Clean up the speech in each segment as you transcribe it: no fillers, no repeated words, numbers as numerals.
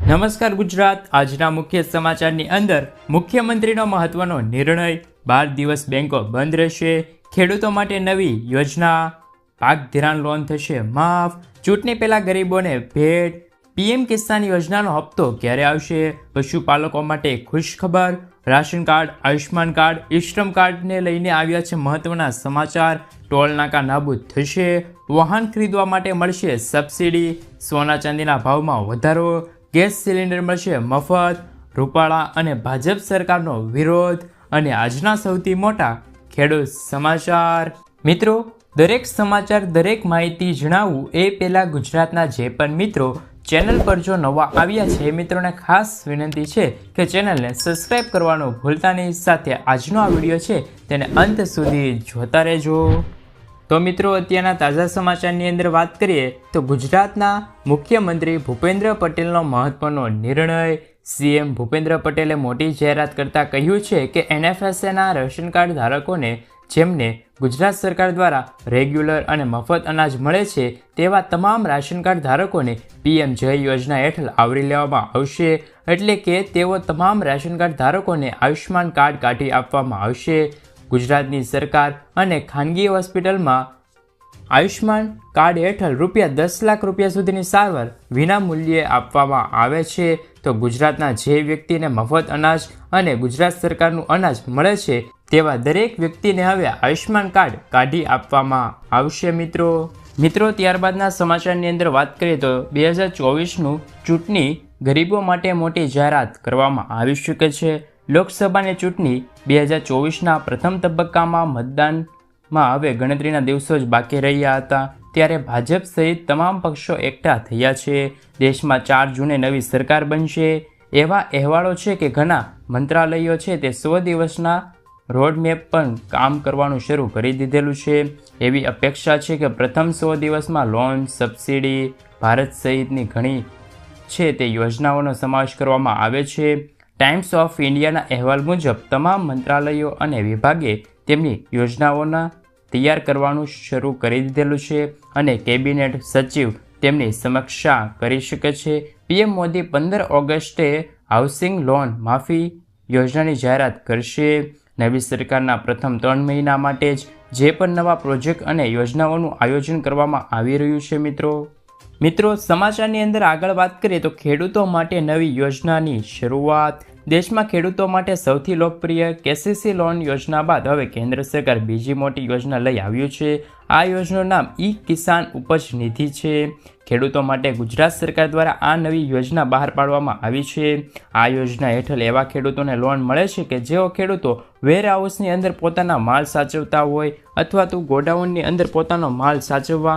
નમસ્કાર ગુજરાત. આજના મુખ્ય સમાચારની અંદર મુખ્યમંત્રીનો મહત્વનો નિર્ણય, 12 દિવસ બેંકો બંધ રહેશે, ખેડૂતો માટે નવી યોજના, પાક ધિરાણ લોન થશે માફ, ચૂંટણી પહેલા ગરીબોને ભેટ, પીએમ કિસાન યોજનાનો હપ્તો ક્યારે આવશે, પશુપાલકો માટે ખુશખબર, રાશન કાર્ડ, આયુષ્માન કાર્ડ, ઈ-શ્રમ કાર્ડને લઈને આવ્યા છે મહત્વના સમાચાર, ટોલ નાકા નાબૂદ થશે, વાહન ખરીદવા માટે મળશે સબસિડી, સોના ચાંદીના ભાવમાં વધારો, ગેસ સિલિન્ડર મળશે મફત, રૂપાળા અને ભાજપ સરકારનો વિરોધ અને આજના સૌથી મોટા ખેડૂત સમાચાર. મિત્રો, દરેક સમાચાર, દરેક માહિતી જણાવવું એ પહેલાં ગુજરાતના જે પણ મિત્રો ચેનલ પર જો નવા આવ્યા છે એ મિત્રોને ખાસ વિનંતી છે કે ચેનલને સબસ્ક્રાઈબ કરવાનું ભૂલતા નહીં. સાથે આજનો આ વિડીયો છે તેને અંત સુધી જોતા રહેજો. તો મિત્રો, અત્યારના તાજા સમાચારની અંદર વાત કરીએ તો ગુજરાતના મુખ્યમંત્રી ભૂપેન્દ્ર પટેલનો મહત્વનો નિર્ણય. સીએમ ભૂપેન્દ્ર પટેલે મોટી જાહેરાત કરતાં કહ્યું છે કે એનએફએસએના રેશન કાર્ડ ધારકોને જેમને ગુજરાત સરકાર દ્વારા રેગ્યુલર અને મફત અનાજ મળે છે તેવા તમામ રાશન કાર્ડ ધારકોને પીએમ જય યોજના હેઠળ આવરી લેવામાં આવશે. એટલે કે તેઓ તમામ રાશન કાર્ડ ધારકોને આયુષ્માન કાર્ડ કાઢી આપવામાં આવશે. ગુજરાતની સરકાર અને ખાનગી હોસ્પિટલમાં આયુષ્માન કાર્ડ હેઠળ ₹10 લાખ સુધીની સારવાર વિના મૂલ્યે આપવામાં આવે છે. તો ગુજરાતના જે વ્યક્તિને મફત અનાજ અને ગુજરાત સરકારનું અનાજ મળે છે તેવા દરેક વ્યક્તિને હવે આયુષ્માન કાર્ડ કાઢી આપવામાં આવશે. મિત્રો, ત્યારબાદના સમાચારની અંદર વાત કરીએ તો 2024નું ચૂંટણી ગરીબો માટે મોટી જાહેરાત કરવામાં આવી શકે છે. લોકસભાની ચૂંટણી 2024ના પ્રથમ તબક્કામાં મતદાનમાં હવે ગણતરીના દિવસો જ બાકી રહ્યા હતા ત્યારે ભાજપ સહિત તમામ પક્ષો એકઠા થયા છે. દેશમાં 4 જૂને નવી સરકાર બનશે. એવા અહેવાલો છે કે ઘણા મંત્રાલયો છે તે 100 દિવસના રોડમેપ પણ કામ કરવાનું શરૂ કરી દીધેલું છે. એવી અપેક્ષા છે કે પ્રથમ 100 દિવસમાં લોન, સબસિડી, ભારત સહિતની ઘણી છે તે યોજનાઓનો સમાવેશ કરવામાં આવે છે. ટાઈમ્સ ઓફ ઇન્ડિયાના અહેવાલ મુજબ તમામ મંત્રાલયો અને વિભાગે તેમની યોજનાઓના તૈયાર કરવાનું શરૂ કરી દીધેલું છે અને કેબિનેટ સચિવ તેમની સમીક્ષા કરી શકે છે. પીએમ મોદી 15 ઓગસ્ટે હાઉસિંગ લોન માફી યોજનાની જાહેરાત કરશે. નવી સરકારના પ્રથમ 3 મહિના માટે જ જે પણ નવા પ્રોજેક્ટ અને યોજનાઓનું આયોજન કરવામાં આવી રહ્યું છે. મિત્રો, સમાચારની અંદર આગળ વાત કરીએ તો ખેડૂતો માટે નવી યોજનાની શરૂઆત. દેશમાં ખેડૂતો માટે સૌથી લોકપ્રિય કેસીસી લોન યોજના બાદ હવે કેન્દ્ર સરકાર બીજી મોટી યોજના લઈ આવ્યું છે. આ યોજનાનું નામ ઈ કિસાન ઉપજ નિધિ છે. ખેડૂતો માટે ગુજરાત સરકાર દ્વારા આ નવી યોજના બહાર પાડવામાં આવી છે. આ યોજના હેઠળ એવા ખેડૂતોને લોન મળે છે કે જેઓ ખેડૂતો વેરહાઉસની અંદર પોતાના માલ સાચવતા હોય અથવા તો ગોડાઉનની અંદર પોતાનો માલ સાચવવા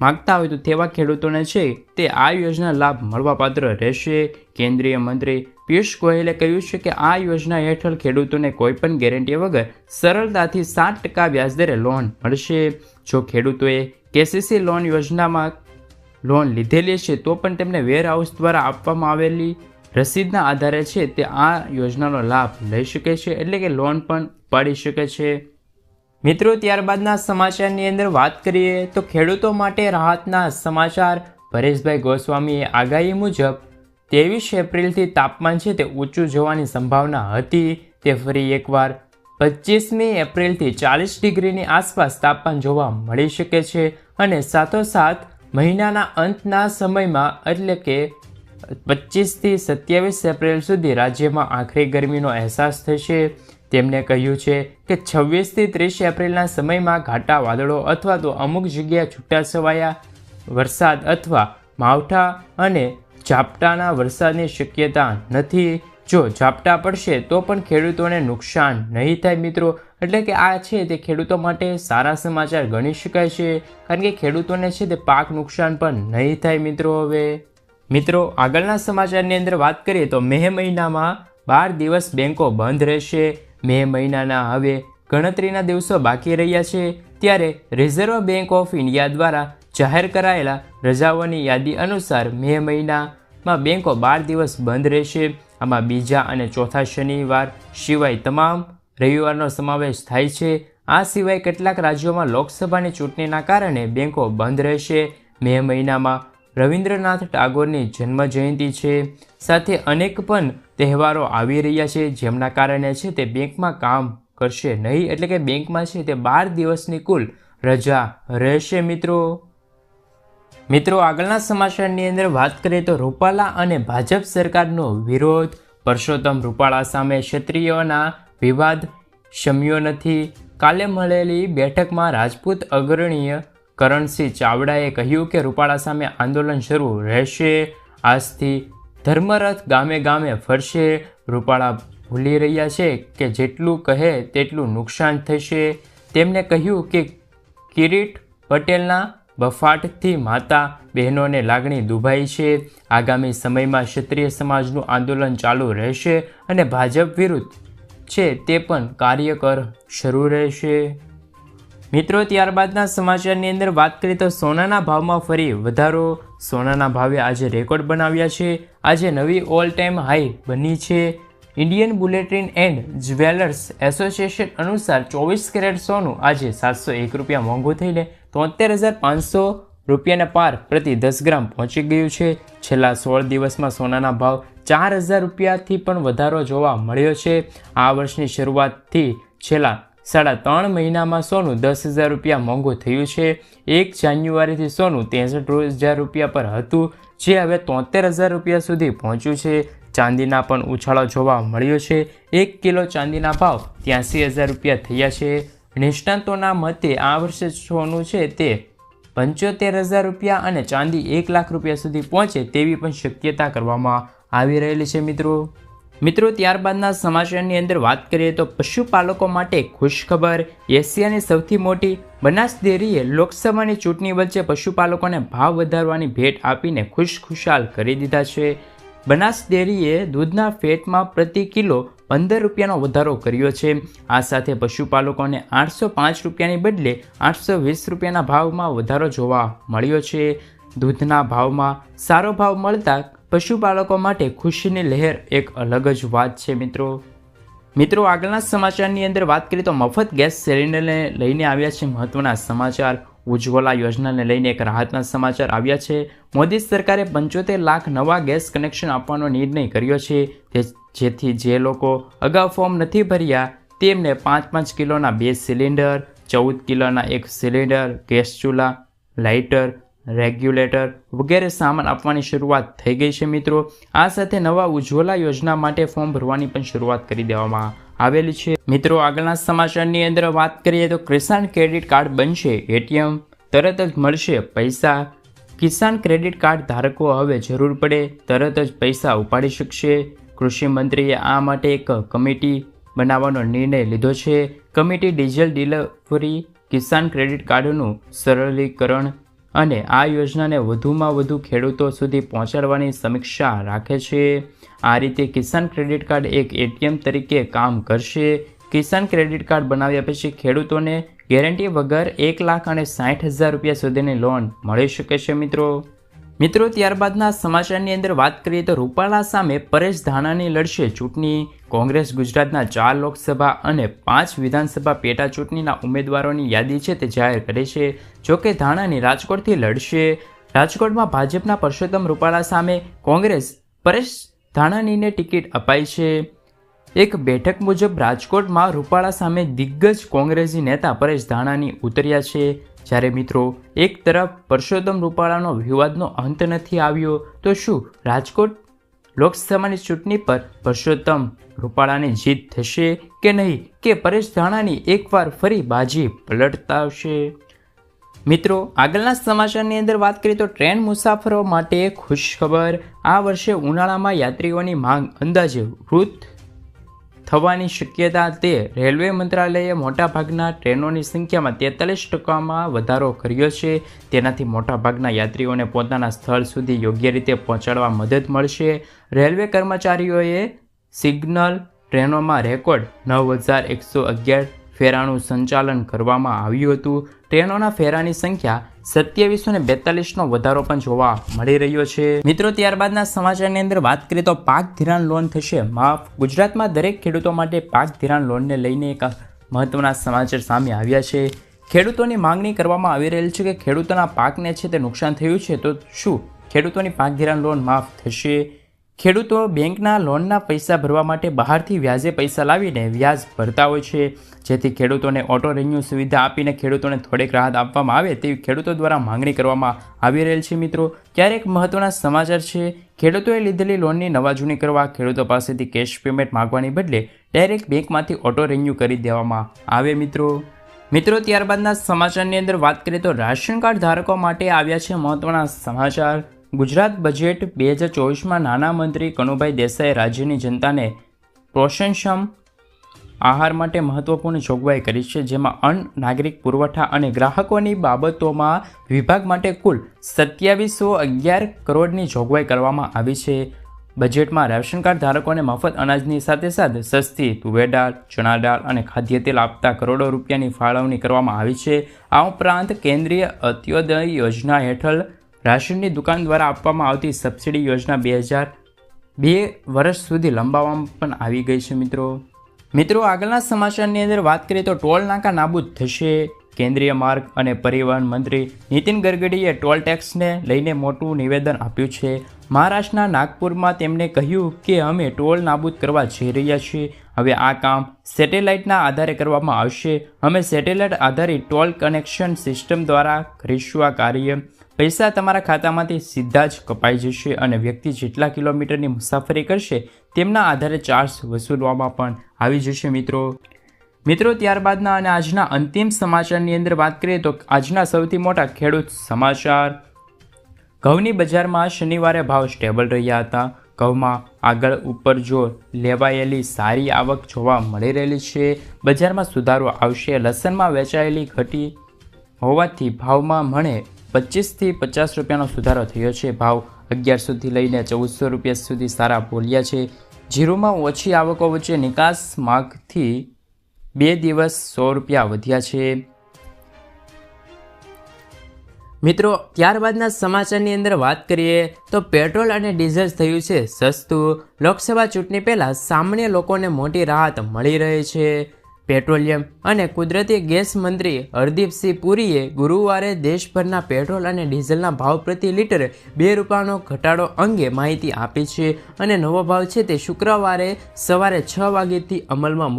માગતા હોય તો તેવા ખેડૂતોને છે તે આ યોજના લાભ મળવાપાત્ર રહેશે. કેન્દ્રીય મંત્રી પિયુષ ગોયલે કહ્યું છે કે આ યોજના હેઠળ ખેડૂતોને કોઈપણ ગેરંટી વગર સરળતાથી 7% વ્યાજદરે લોન મળશે. જો ખેડૂતોએ કેસીસી લોન યોજનામાં લોન લીધેલી છે તો પણ તેમને વેરહાઉસ દ્વારા આપવામાં આવેલી રસીદના આધારે છે તે આ યોજનાનો લાભ લઈ શકે છે, એટલે કે લોન પણ ઉપાડી શકે છે. મિત્રો, ત્યારબાદના સમાચારની અંદર વાત કરીએ તો ખેડૂતો માટે રાહતના સમાચાર. પરેશભાઈ ગોસ્વામીએ આગાહી મુજબ 23 એપ્રિલથી તાપમાન છે તે ઊંચું જવાની સંભાવના હતી તે ફરી એકવાર 25મી એપ્રિલથી 40 ડિગ્રીની આસપાસ તાપમાન જોવા મળી શકે છે અને સાથોસાથ મહિનાના અંતના સમયમાં એટલે કે 25થી 27 એપ્રિલ સુધી રાજ્યમાં આખરી ગરમીનો અહેસાસ થશે. તેમણે કહ્યું છે કે 26થી 30 એપ્રિલના સમયમાં ઘાટા વાદળો અથવા તો અમુક જગ્યાએ છૂટાછવાયા વરસાદ અથવા માવઠા અને ઝાપટાના વરસાદની શક્યતા નથી. જો ઝાપટા પડશે તો પણ ખેડૂતોને નુકસાન નહીં થાય. મિત્રો, એટલે કે આ છે તે ખેડૂતો માટે સારા સમાચાર ગણી શકાય છે કારણ કે ખેડૂતોને છે તે પાક નુકસાન પણ નહીં થાય. મિત્રો, આગળના સમાચારની અંદર વાત કરીએ તો મે મહિનામાં 12 દિવસ બેંકો બંધ રહેશે. મે મહિનાના હવે ગણતરીના દિવસો બાકી રહ્યા છે ત્યારે રિઝર્વ બેંક ઓફ ઇન્ડિયા દ્વારા જાહેર કરાયેલા રજાઓની યાદી અનુસાર મે મહિનામાં બેંકો 12 દિવસ બંધ રહેશે. આમાં બીજા અને ચોથા શનિવાર સિવાય તમામ રવિવારનો સમાવેશ થાય છે. આ સિવાય કેટલાક રાજ્યોમાં લોકસભાની ચૂંટણીના કારણે બેંકો બંધ રહેશે. મે મહિનામાં રવિન્દ્રનાથ ટાગોરની જન્મ જયંતિ છે. સાથે અનેક પણ તહેવારો આવી રહ્યા છે, જેમના કારણે છે તે બેંકમાં કામ કરશે નહીં, એટલે કે બેંકમાં છે તે 12 દિવસની કુલ રજા રહેશે મિત્રો આગળના સમાચારની અંદર વાત કરીએ તો રૂપાલા અને ભાજપ સરકારનો વિરોધ. પરસોત્તમ રૂપાલા સામે ક્ષત્રિયોના વિવાદ શમ્યો નથી. કાલે મળેલી બેઠકમાં રાજપૂત અગ્રણીય કરણસિંહ ચાવડાએ કહ્યું કે રૂપાલા સામે આંદોલન શરૂ રહેશે. આજથી ધર્મરથ ગામે ગામે ફરશે. રૂપાલા ભૂલી રહ્યા છે કે જેટલું કહે તેટલું નુકસાન થશે. તેમણે કહ્યું કે કિરીટ પટેલના બફાટથી માતા બહેનોને લાગણી દુભાઈ છે. આગામી સમયમાં ક્ષત્રિય સમાજનું આંદોલન ચાલુ રહેશે અને ભાજપ વિરુદ્ધ છે તે પણ કાર્યકર શરૂ રહેશે. મિત્રો ત્યારબાદના સમાચારની અંદર વાત કરીએ તો સોનાના ભાવમાં ફરી વધારો. સોનાના ભાવે આજે રેકોર્ડ બનાવ્યા છે. આજે નવી ઓલ ટાઈમ હાઈ બની છે. Indian bulletin and jewellers association અનુસાર 24 કેરેટ સોનું આજે 701 રૂપિયા મોંઘું થઈને 73,500 રૂપિયાના પાર પ્રતિ 10 ગ્રામ પહોંચી ગયું છે. છેલ્લા 16 દિવસમાં સોનાના ભાવ 4,000 રૂપિયાથી પણ વધારો જોવા મળ્યો છે. આ વર્ષની શરૂઆતથી છેલ્લા 3.5 મહિનામાં સોનું 10,000 રૂપિયા મોંઘું થયું છે. 1 જાન્યુઆરીથી સોનું 63,000 રૂપિયા પર હતું, જે હવે 73,000 રૂપિયા સુધી પહોંચ્યું છે. ચાંદીના પણ ઉછાળો જોવા મળ્યો છે. 1 કિલો ચાંદીના ભાવ 83,000 રૂપિયા થયા છે. નિષ્ણાતોના મતે આ વર્ષે સોનું છે તે 75,000 રૂપિયા અને ચાંદી 1 લાખ રૂપિયા સુધી પહોંચે તેવી પણ શક્યતા કરવામાં આવી રહેલી છે મિત્રો ત્યારબાદના સમાચારની અંદર વાત કરીએ તો પશુપાલકો માટે ખુશખબર. એશિયાની સૌથી મોટી બનાસ ડેરીએ લોકસભાની ચૂંટણી વચ્ચે પશુપાલકોને ભાવ વધારવાની ભેટ આપીને ખુશખુશાલ કરી દીધા છે. બનાસ ડેરીએ દૂધના ફેટમાં પ્રતિ કિલો 15 રૂપિયાનો વધારો કર્યો છે. આ સાથે પશુપાલકોને 805 રૂપિયાની બદલે 820 રૂપિયાના ભાવમાં વધારો જોવા મળ્યો છે. દૂધના ભાવમાં સારો ભાવ મળતા પશુપાલકો માટે ખુશીની લહેર એક અલગ જ વાત છે મિત્રો આગળના સમાચારની અંદર વાત કરીએ તો મફત ગેસ સિલિન્ડરને લઈને આવ્યા છે મહત્વના સમાચાર. ઉજ્જવલા યોજનાને લઈને એક રાહતના સમાચાર આવ્યા છે. મોદી સરકારે 75 લાખ નવા ગેસ કનેક્શન આપવાનો નિર્ણય કર્યો છે, જેથી જે લોકો અગાઉ ફોર્મ નથી ભર્યા તેમને 5-5 કિલોના 2 સિલિન્ડર, 14 કિલોના 1 સિલિન્ડર, ગેસ ચૂલા, લાઇટર, રેગ્યુલેટર વગેરે સામાન આપવાની શરૂઆત થઈ ગઈ છે આ સાથે નવા ઉજ્જવલા યોજના માટે ફોર્મ ભરવાની પણ શરૂઆત કરી દેવામાં આવેલી છે. આગળના સમાચારની અંદર વાત કરીએ તો કિસાન ક્રેડિટ કાર્ડ બનશે એટીએમ, તરત જ મળશે પૈસા. કિસાન ક્રેડિટ કાર્ડ ધારકો હવે જરૂર પડે તરત જ પૈસા ઉપાડી શકશે. કૃષિ મંત્રીએ આ માટે એક કમિટી બનાવવાનો નિર્ણય લીધો છે. કમિટી ડિજિટલ ડિલિવરી, કિસાન ક્રેડિટ કાર્ડનું સરળીકરણ અને આ યોજનાને વધુમાં વધુ ખેડૂતો સુધી પહોંચાડવાની સમીક્ષા રાખે છે. આ રીતે કિસાન ક્રેડિટ કાર્ડ એક એટીએમ તરીકે કામ કરશે. કિસાન ક્રેડિટ કાર્ડ બનાવ્યા પછી ખેડૂતોને ગેરંટી વગર 1,60,000 રૂપિયા સુધીની લોન મળી શકે છે મિત્રો ત્યારબાદના સમાચારની અંદર વાત કરીએ તો રૂપાલા સામે પરેશ ધાનાણી લડશે ચૂંટણી. કોંગ્રેસ ગુજરાતના 4 લોકસભા અને 5 વિધાનસભા પેટા ચૂંટણીના ઉમેદવારોની યાદી છે તે જાહેર કરી છે. જોકે ધાનાણી રાજકોટથી લડશે. રાજકોટમાં ભાજપના પરસોત્તમ રૂપાલા સામે કોંગ્રેસ પરેશ ધાનાણીને ટિકિટ અપાઈ છે. એક બેઠક મુજબ રાજકોટમાં રૂપાલા સામે દિગ્ગજ કોંગ્રેસી નેતા પરેશ ધાનાણી ઉતર્યા છે. જ્યારે મિત્રો એક તરફ પરસોત્તમ રૂપાલાનો વિવાદનો અંત નથી આવ્યો, તો શું રાજકોટ લોકસભાની ચૂંટણી પર પરસોત્તમ રૂપાલાની જીત થશે કે નહીં, કે પરેશ ધાનાણી એકવાર ફરી બાજી પલટાવશે? આગળના સમાચારની અંદર વાત કરીએ તો ટ્રેન મુસાફરો માટે ખુશખબર. આ વર્ષે ઉનાળામાં યાત્રીઓની માંગ અંદાજે વૃદ્ધ થવાની શક્યતા તે રેલવે મંત્રાલયે મોટાભાગના ટ્રેનોની સંખ્યામાં 43% વધારો કર્યો છે. તેનાથી મોટાભાગના યાત્રીઓને પોતાના સ્થળ સુધી યોગ્ય રીતે પહોંચાડવા મદદ મળશે. રેલવે કર્મચારીઓએ સિગ્નલ ટ્રેનોમાં રેકોર્ડ 9,111 ફેરાનું સંચાલન કરવામાં આવ્યું હતું. ટ્રેનોના ફેરાની સંખ્યા 2742નો વધારો પણ જોવા મળી રહ્યો છે. ત્યારબાદના સમાચારની અંદર વાત કરીએ તો પાક ધિરાણ લોન થશે માફ. ગુજરાતમાં દરેક ખેડૂતો માટે પાક ધિરાણ લોનને લઈને એક મહત્વના સમાચાર સામે આવ્યા છે. ખેડૂતોની માંગણી કરવામાં આવી રહેલ છે કે ખેડૂતોના પાકને છે તે નુકસાન થયું છે, તો શું ખેડૂતોની પાક ધિરાણ લોન માફ થશે. ખેડૂતો બેંકના લોનના પૈસા ભરવા માટે બહારથી વ્યાજે પૈસા લાવીને વ્યાજ ભરતા હોય છે, જેથી ખેડૂતોને ઓટો રિન્યૂ સુવિધા આપીને ખેડૂતોને થોડીક રાહત આપવામાં આવે તેવી ખેડૂતો દ્વારા માંગણી કરવામાં આવી રહેલ છે. મિત્રો, ત્યારે એક મહત્વના સમાચાર છે. ખેડૂતોએ લીધેલી લોનની નવાજૂની કરવા ખેડૂતો પાસેથી કેશ પેમેન્ટ માંગવાની બદલે ડાયરેક્ટ બેંકમાંથી ઓટો રિન્યૂ કરી દેવામાં આવે. મિત્રો ત્યારબાદના સમાચારની અંદર વાત કરીએ તો રાશન કાર્ડ ધારકો માટે આવ્યા છે મહત્વના સમાચાર. ગુજરાત બજેટ 2024માં નાણાં મંત્રી કનુભાઈ દેસાઈએ રાજ્યની જનતાને પોષણક્ષમ આહાર માટે મહત્વપૂર્ણ જોગવાઈ કરી છે, જેમાં અન્ન, નાગરિક પુરવઠા અને ગ્રાહકોની બાબતોમાં વિભાગ માટે કુલ 2711 કરોડની જોગવાઈ કરવામાં આવી છે. બજેટમાં રેશન કાર્ડ ધારકોને મફત અનાજની સાથે સાથે સસ્તી તુવેર દાળ, ચણા દાળ અને ખાદ્ય તેલ આપતા કરોડો રૂપિયાની ફાળવણી કરવામાં આવી છે. આ ઉપરાંત કેન્દ્રીય અંત્યોદય યોજના હેઠળ રાશનની દુકાન દ્વારા આપવામાં આવતી સબસિડી યોજના 2 વર્ષ સુધી લંબાવવામાં પણ આવી ગઈ છે. મિત્રો આગળના સમાચારની અંદર વાત કરીએ તો ટોલ નાકા નાબૂદ થશે. કેન્દ્રીય માર્ગ અને પરિવહન મંત્રી નીતિન ગડકરીએ ટોલ ટેક્સને લઈને મોટું નિવેદન આપ્યું છે. મહારાષ્ટ્રના નાગપુરમાં તેમણે કહ્યું કે અમે ટોલ નાબૂદ કરવા જઈ રહ્યા છીએ. હવે આ કામ સેટેલાઇટના આધારે કરવામાં આવશે. અમે સેટેલાઇટ આધારિત ટોલ કનેક્શન સિસ્ટમ દ્વારા કરીશું આ કાર્ય. પૈસા તમારા ખાતામાંથી સીધા જ કપાઈ જશે અને વ્યક્તિ જેટલા કિલોમીટરની મુસાફરી કરશે તેમના આધારે ચાર્જ વસૂલવામાં પણ આવી જશે. મિત્રો ત્યારબાદના અને આજના અંતિમ સમાચારની અંદર વાત કરીએ તો આજના સૌથી મોટા ખેડૂત સમાચાર. ઘઉંની બજારમાં શનિવારે ભાવ સ્ટેબલ રહ્યા હતા. ઘઉંમાં આગળ ઉપર જો લેવાયેલી સારી આવક જોવા મળી રહેલી છે. બજારમાં સુધારો આવશે. લસણમાં વેચાયેલી ઘટી હોવાથી ભાવમાં મણે 25 થી 50 રૂપિયાનો સુધારો થયો છે. ભાવ 1100થી લઈને 1400 રૂપિયા સુધી સારા બોલ્યા છે. જીરુમાં ઓછી આવકો વચ્ચે નિકાસ માગથી 2 દિવસ 100 રૂપિયા વધ્યા છે. મિત્રો ત્યારબાદના સમાચારની અંદર વાત કરીએ તો પેટ્રોલ અને ડીઝલ થયું છે સસ્તું. લોકસભા ચૂંટણી પહેલાં સામાન્ય લોકોને મોટી રાહત મળી રહી છે. પેટ્રોલિયમ અને કુદરતી ગેસ મંત્રી હરદીપસિંહ પુરીએ ગુરુવારે દેશભરના પેટ્રોલ અને ડીઝલના ભાવ પ્રતિ લિટરે 2 રૂપિયાનો ઘટાડો અંગે માહિતી આપી છે અને નવો ભાવ છે તે શુક્રવારે સવારે 6 વાગ્યાથી અમલમાં